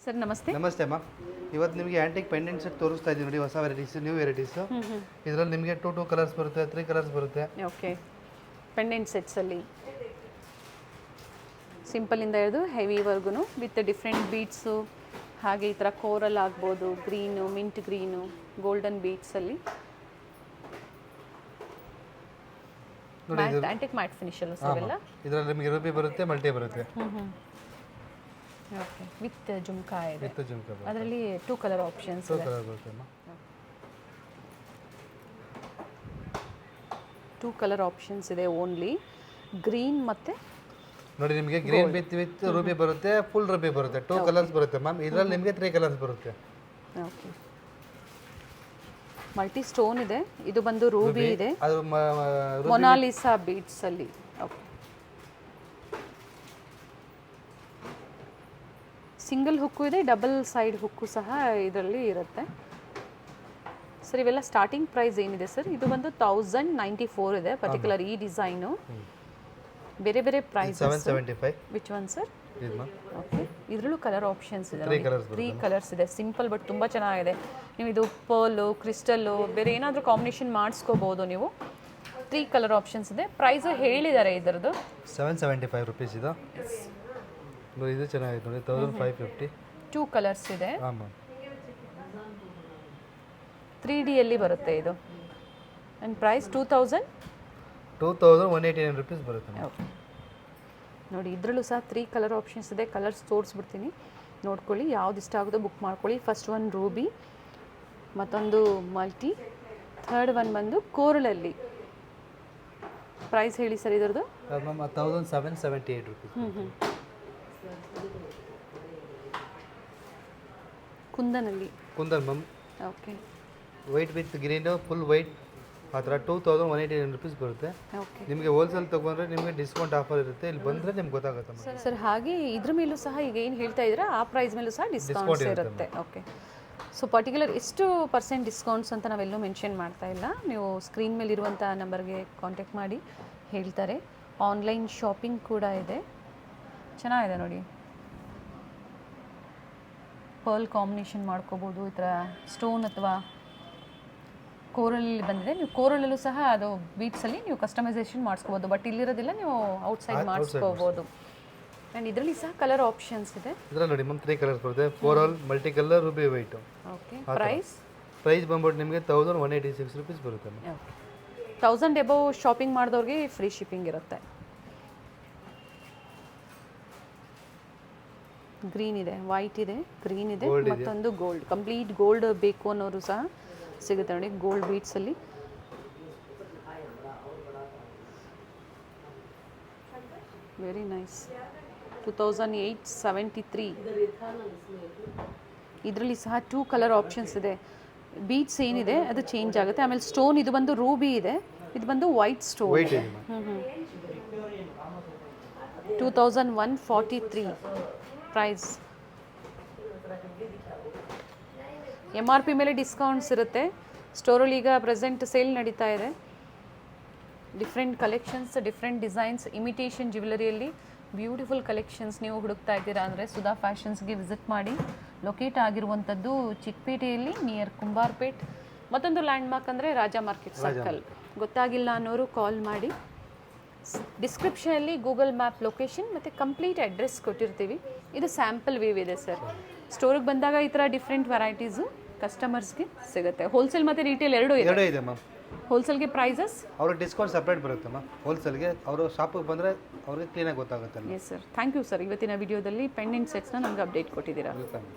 Sir ನಮಸ್ತೆ. ನಮಸ್ತೆ ಅಮ್ಮ. ಇವತ್ತು ನಿಮಗೆ ಆ್ಯಂಟಿಕ್ ಪೆಂಡೆಂಟ್ ಸೆಟ್ ತೋರಿಸ್ತಾ ಇದ್ದೀವಿ ನೋಡಿ, ಹೊಸ ವೆರೈಟೀಸ್, ನ್ಯೂ ವೆರೈಟೀಸು. ಇದರಲ್ಲಿ ನಿಮಗೆ ಟೂ ಕಲರ್ಸ್ ಬರುತ್ತೆ, 3 ಕಲರ್ಸ್ ಬರುತ್ತೆ. ಓಕೆ, ಪೆಂಡೆಂಟ್ ಸೆಟ್ಸಲ್ಲಿ ಸಿಂಪಲಿಂದ ಹಿಡಿದು ಹೆವಿವರೆಗೂ ವಿತ್ ಡಿಫ್ರೆಂಟ್ ಬೀಡ್ಸು, ಹಾಗೆ ಈ ಥರ ಕೋರಲ್ ಆಗ್ಬೋದು, ಗ್ರೀನು, ಮಿಂಟ್ ಗ್ರೀನು, ಗೋಲ್ಡನ್ ಬೀಡ್ಸಲ್ಲಿ ಆ್ಯಂಟಿಕ್ ಮ್ಯಾಟ್ ಫಿನಿಷಲ್ಲಿ ಸರ್ ಎಲ್ಲ. ಇದರಲ್ಲಿ ನಿಮಗೆ ರೂಬಿ ಬರುತ್ತೆ, ಮಲ್ಟಿ ಬರುತ್ತೆ. ಓಕೆ, ವಿತ್ ಜುಮ್ಕಾ ಇದೆ. ವಿತ್ ಜುಮ್ಕಾ ಬರುತ್ತೆ. ಅದರಲ್ಲಿ 2 ಕಲರ್ ಆಪ್ಷನ್ಸ್ ಇದೆ. 2 ಕಲರ್ ಬರುತ್ತೆ ಅಮ್ಮ. 2 ಕಲರ್ ಆಪ್ಷನ್ಸ್ ಇದೆ ಓನ್ಲಿ. ಗ್ರೀನ್ ಮತ್ತು ನೋಡಿ ನಿಮಗೆ ಗ್ರೀನ್ ವಿತ್ ರೂಬಿ ಬರುತ್ತೆ, ಫುಲ್ ರೂಬಿ ಬರುತ್ತೆ. 2 ಕಲರ್ಸ್ ಬರುತ್ತೆ ಮ್ಯಾಮ್. ಇದರಲ್ಲಿ ನಿಮಗೆ 3 ಕಲರ್ಸ್ ಬರುತ್ತೆ. ಓಕೆ, ಮಲ್ಟಿ ಸ್ಟೋನ್ ಇದೆ. ಇದು ಬಂದು ರೂಬಿ ಇದೆ, ಅದು ಮೊನಾಲಿಸಾ ಬೀಡ್ಸ್ ಅಲ್ಲಿ. ಓಕೆ, ಸಿಂಗಲ್ ಹುಕ್ಕು ಇದೆ, ಡಬಲ್ ಸೈಡ್ ಹುಕ್ಕು ಸಹ ಇದರಲ್ಲಿ ಇರುತ್ತೆ ಸರ್. ಇವೆಲ್ಲ ಸ್ಟಾರ್ಟಿಂಗ್ ಪ್ರೈಸ್ ಏನಿದೆ ಸರ್? ಇದು ಬಂದು 1094 ಇದೆ ಪರ್ಟಿಕ್ಯುಲರ್ ಈ ಡಿಸೈನು. ಬೇರೆ ಬೇರೆ ಪ್ರೈಸ್ 775. Which one sir? ಇದು ಓಕೆ, ಇದರಲ್ಲೂ ಕಲರ್ ಆಪ್ಷನ್ಸ್ ಇದೆ. 3 ಕಲರ್ಸ್ ಇದೆ. ಸಿಂಪಲ್ ಬಟ್ ತುಂಬ ಚೆನ್ನಾಗಿದೆ. ನೀವು ಇದು ಪರ್ಲು, ಕ್ರಿಸ್ಟಲ್ಲು, ಬೇರೆ ಏನಾದರೂ ಕಾಂಬಿನೇಷನ್ ಮಾಡಿಸ್ಕೋಬೋದು ನೀವು. 3 ಕಲರ್ ಆಪ್ಷನ್ಸ್ ಇದೆ. ಪ್ರೈಸು ಹೇಳಿದ್ದಾರೆ ಇದರದ್ದು 775 ರುಪೀಸ್. ಇದು ನೋಡಿ, ಇದು ಚೆನ್ನಾಗಿದೆ ನೋಡಿ, 1550. 2 ಕಲರ್ಸ್ ಇದೆ. ಹಾಂ ಮ್ಯಾಮ್. 3Dಯಲ್ಲಿ ಬರುತ್ತೆ ಇದು. ಆ್ಯಂಡ್ ಪ್ರೈಸ್ 2189 ರುಪೀಸ್ ಬರುತ್ತೆ. ಓಕೆ, ನೋಡಿ ಇದರಲ್ಲೂ ಸಹ 3 ಕಲರ್ ಆಪ್ಷನ್ಸ್ ಇದೆ. ಕಲರ್ಸ್ ತೋರಿಸ್ಬಿಡ್ತೀನಿ, ನೋಡ್ಕೊಳ್ಳಿ. ಯಾವ್ದು ಇಷ್ಟ ಆಗೋದು ಬುಕ್ ಮಾಡ್ಕೊಳ್ಳಿ. ಫಸ್ಟ್ ಒನ್ ರೂಬಿ, ಮತ್ತೊಂದು ಮಲ್ಟಿ, ಥರ್ಡ್ ಒನ್ ಬಂದು ಕೋರಲಲ್ಲಿ. ಪ್ರೈಸ್ ಹೇಳಿ ಸರ್ ಇದರದ್ದು? Ma'am 1778 rupees. ಕುಂದನಲ್ಲಿ ma'am. Okay, white with green, full white, ಆ ಥರ 2189 ರುಪೀಸ್ ಬರುತ್ತೆ. ಓಕೆ, ನಿಮಗೆ ಹೋಲ್ಸೇಲ್ ತೊಗೊಂಡ್ರೆ ನಿಮಗೆ ಡಿಸ್ಕೌಂಟ್ ಆಫರ್ ಇರುತ್ತೆ. ಇಲ್ಲಿ ಬಂದರೆ ನಿಮ್ಗೆ ಗೊತ್ತಾಗುತ್ತೆ ಸರ್. ಹಾಗೆ ಇದ್ರ ಮೇಲೂ ಸಹ ಈಗ ಏನು ಹೇಳ್ತಾ ಇದ್ದೀರಾ ಆ ಪ್ರೈಸ್ ಮೇಲೂ ಸಹ ಡಿಸ್ಕೌಂಟ್ಸ್ ಇರುತ್ತೆ. ಓಕೆ, ಸೊ ಪರ್ಟಿಕ್ಯುಲರ್ ಎಷ್ಟು % ಡಿಸ್ಕೌಂಟ್ಸ್ ಅಂತ ನಾವೆಲ್ಲೂ ಮೆನ್ಷನ್ ಮಾಡ್ತಾ ಇಲ್ಲ. ನೀವು ಸ್ಕ್ರೀನ್ ಮೇಲೆ ಇರುವಂಥ ನಂಬರ್ಗೆ ಕಾಂಟ್ಯಾಕ್ಟ್ ಮಾಡಿ ಹೇಳ್ತಾರೆ. ಆನ್ಲೈನ್ ಶಾಪಿಂಗ್ ಕೂಡ ಇದೆ. ಚೆನ್ನಾಗಿದೆ ನೋಡಿ, ಪರ್ಲ್ ಕಾಂಬಿನೇಷನ್ ಮಾಡ್ಕೋಬೋದು. ಈ ಥರ ಸ್ಟೋನ್ ಅಥವಾ ಕೋರಲಲ್ಲಿ ಬಂದಿದೆ. ನೀವು ಕೋರಲಲ್ಲೂ ಸಹ ಅದು ಬೀಟ್ಸಲ್ಲಿ ನೀವು ಕಸ್ಟಮೈಸೇಷನ್ ಮಾಡಿಸ್ಕೋಬೋದು. ಬಟ್ ಇಲ್ಲಿರೋದಿಲ್ಲ, ನೀವು ಔಟ್ಸೈಡ್ ಮಾಡಿಸ್ಕೋಬೋದು. ಆ್ಯಂಡ್ ಇದರಲ್ಲಿ ಸಹ ಕಲರ್ ಆಪ್ಷನ್ಸ್ ಇದೆ. ಇದರಲ್ಲಿ ನೋಡಿ ಮ್ಯಾಮ್ 3 ಕಲರ್ಸ್ ಬರುತ್ತೆ. Coral, multi colour, ruby white. Okay, price ಬಂದ್ಬಿಟ್ಟು ನಿಮಗೆ 1186 ರುಪೀಸ್ ಬರುತ್ತೆ. ಓಕೆ, 1000 ಎಬವ್ ಶಾಪಿಂಗ್ ಮಾಡಿದವ್ರಿಗೆ ಫ್ರೀ ಶಿಪ್ಪಿಂಗ್ ಇರುತ್ತೆ. ಗ್ರೀನ್ ಇದೆ, ವೈಟ್ ಇದೆ, ಗ್ರೀನ್ ಇದೆ, ಮತ್ತೊಂದು ಗೋಲ್ಡ್. ಕಂಪ್ಲೀಟ್ ಗೋಲ್ಡ್ ಬೇಕು ಅನ್ನೋರು ಸಹ ಸಿಗುತ್ತೆ ನೋಡಿ, ಗೋಲ್ಡ್ ಬೀಟ್ಸಲ್ಲಿ. Very nice. 2873. ಇದರಲ್ಲಿ ಸಹ 2 ಕಲರ್ ಆಪ್ಷನ್ಸ್ ಇದೆ. ಬೀಟ್ಸ್ ಏನಿದೆ ಅದು ಚೇಂಜ್ ಆಗುತ್ತೆ. ಆಮೇಲೆ ಸ್ಟೋನ್ ಇದು ಬಂದು ರೂಬಿ ಇದೆ, ಇದು ಬಂದು ವೈಟ್ ಸ್ಟೋನ್. 2143 ಪ್ರೈಸ್. MRP ಮೇಲೆ ಡಿಸ್ಕೌಂಟ್ಸ್ ಇರುತ್ತೆ. ಸ್ಟೋರಲ್ಲಿ ಈಗ ಪ್ರೆಸೆಂಟ್ ಸೇಲ್ ನಡೀತಾ ಇದೆ. Different collections, different designs, imitation ಜ್ಯುವೆಲರಿಯಲ್ಲಿ ಬ್ಯೂಟಿಫುಲ್ ಕಲೆಕ್ಷನ್ಸ್ ನೀವು ಹುಡುಕ್ತಾ ಇದ್ದೀರಾ ಅಂದರೆ ಸುಧಾ ಫ್ಯಾಷನ್ಸ್ಗೆ ವಿಸಿಟ್ ಮಾಡಿ. ಲೊಕೇಟ್ ಆಗಿರುವಂಥದ್ದು ಚಿಕ್ಕಪೇಟೆಯಲ್ಲಿ ನಿಯರ್ ಕುಂಬಾರ್ಪೇಟ್. ಮತ್ತೊಂದು ಲ್ಯಾಂಡ್ ಮಾರ್ಕ್ ಅಂದರೆ ರಾಜಾ ಮಾರ್ಕೆಟ್ ಸರ್ಕಲ್. ಗೊತ್ತಾಗಿಲ್ಲ ಅನ್ನೋರು ಕಾಲ್ ಮಾಡಿ. ಡಿಸ್ಕ್ರಿಪ್ಷನಲ್ಲಿ ಗೂಗಲ್ ಮ್ಯಾಪ್ ಲೊಕೇಶನ್ ಮತ್ತು ಕಂಪ್ಲೀಟ್ ಅಡ್ರೆಸ್ ಕೊಟ್ಟಿರ್ತೀವಿ. ಇದು ಸ್ಯಾಂಪಲ್ ವ್ಯೂ ಇದೆ ಸರ್. ಸ್ಟೋರಿಗೆ ಬಂದಾಗ ಈ ಥರ ಡಿಫ್ರೆಂಟ್ ವೆರೈಟೀಸು ಕಸ್ಟಮರ್ಸ್ಗೆ ಸಿಗುತ್ತೆ. ಹೋಲ್ಸೇಲ್ ಮತ್ತು ರೀಟೇಲ್ ಎರಡೂ ಇದೆ ಮ್ಯಾಮ್. ಹೋಲ್ಸೇಲ್ಗೆ ಪ್ರೈಸಸ್ ಅವ್ರಿಗೆ ಡಿಸ್ಕೌಂಟ್ ಸಪ್ರೇಟ್ ಬರುತ್ತೆ ಮ್ಯಾಮ್. ಹೋಲ್ಸೇಲ್ಗೆ ಅವರು ಶಾಪಿಗೆ ಬಂದರೆ ಅವ್ರಿಗೆ ಕ್ಲೀನಾಗಿ ಗೊತ್ತಾಗುತ್ತೆ. Yes sir, thank you sir. ಇವತ್ತಿನ ವಿಡಿಯೋದಲ್ಲಿ ಪೆಂಡೆಂಟ್ ಸೆಟ್ಸ್ನ ನಮ್ಗೆ ಅಪ್ಡೇಟ್ ಕೊಟ್ಟಿದ್ದೀರಾ. ವೆಲ್ಕಮ್.